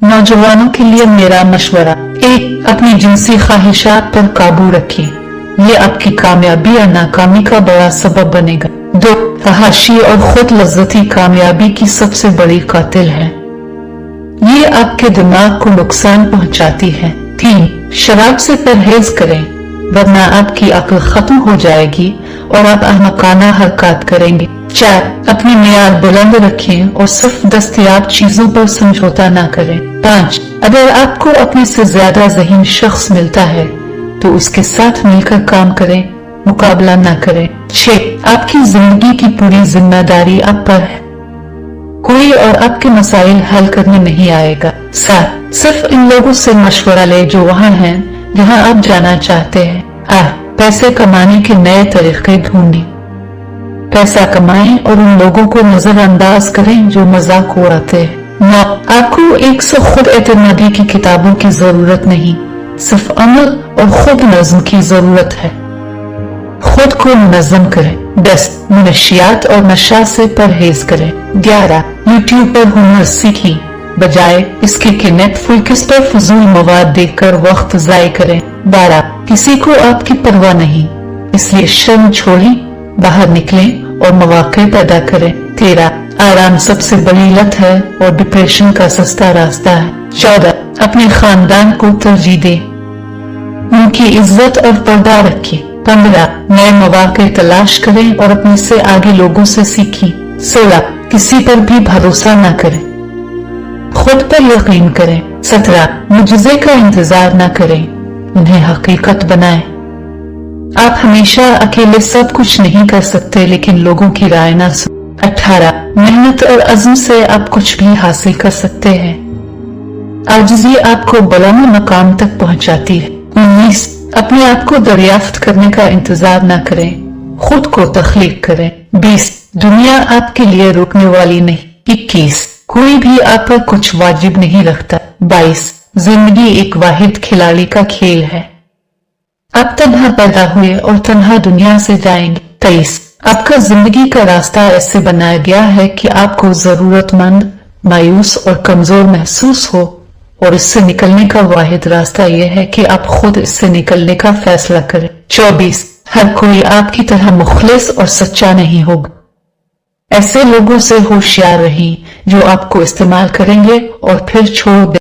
नौजवानों के लिए मेरा मशवरा, 1. अपनी जिनसी ख्वाहिशात पर काबू रखिए, ये आपकी कामयाबी या नाकामी का बड़ा सबब बनेगा। 2. फहाशी और खुद लज्जती कामयाबी की सबसे बड़ी कातिल है, ये आपके दिमाग को नुकसान पहुंचाती है। 3. शराब से परहेज करें, वरना आपकी अक्ल खत्म हो जाएगी और आप अहमकाना हरकत करेंगे। 4. अपनी मियाद बुलंद रखें और सिर्फ दस्तयाब चीजों पर समझौता ना करें। 5. अगर आपको अपने से ज्यादा ज़हीन शख्स मिलता है तो उसके साथ मिलकर काम करें, मुकाबला ना करें। 6. आपकी जिंदगी की पूरी जिम्मेदारी आप पर है, कोई और आपके मसाइल हल करने नहीं आएगा। 7. सिर्फ इन लोगों से मशवरा ले जो वहाँ हैं जहाँ आप जाना चाहते हैं। 8. पैसे कमाने के नए तरीके ढूंढें, पैसा कमाएं और उन लोगों को नजरअंदाज करें जो मजाक उड़ाते हैं। 9. आपको 100 खुद एतमादी की किताबों की जरूरत नहीं, सिर्फ अमल और खुद नज्म की जरूरत है। खुद को मुनज़्ज़म करें। 10. मनशियात और नशा से परहेज करें। 11. यूट्यूब पर हुनर सीखें, बजाय इसके कि नेटफ्लिक्स पर फजूल मवाद देखकर वक्त ज़ाय करें। 12. किसी को आपकी परवाह नहीं, इसलिए शर्म छोड़ें, बाहर निकलें और मौके पैदा करें। 13. आराम सबसे बड़ी लत है और डिप्रेशन का सस्ता रास्ता है। 14. अपने खानदान को तरजीह दें, उनकी इज्जत और पर्दा रखें। 15. नए मौके तलाश करें और अपने से आगे लोगों से सीखें। 16. किसी पर भी भरोसा न करें, खुद पर यकीन करें। 17. मुजज़े का इंतजार न करें, उन्हें हकीकत बनाएं। आप हमेशा अकेले सब कुछ नहीं कर सकते, लेकिन लोगों की राय न सुनें। 18. मेहनत और अज़्म से आप कुछ भी हासिल कर सकते हैं, आजिज़ी आपको बुलंद मकाम तक पहुंचाती है। 19. अपने आप को दरियाफ्त करने का इंतजार न करें, खुद को तख्लीक करें। 20. दुनिया आपके लिए रुकने वाली नहीं। 21. कोई भी आप पर कुछ वाजिब नहीं रखता। 22. जिंदगी एक वाहिद खिलाड़ी का खेल है, आप तन्हा पैदा हुए और तन्हा दुनिया से जाएंगे। 23. आपका जिंदगी का रास्ता ऐसे बनाया गया है कि आपको जरूरतमंद, मायूस और कमजोर महसूस हो, और इससे निकलने का वाहिद रास्ता यह है कि आप खुद इससे निकलने का फैसला करें। 24. हर कोई आपकी तरह मुखलिस और सच्चा नहीं होगा, ऐसे लोगों से होशियार रहें जो आपको इस्तेमाल करेंगे और फिर छोड़ दें।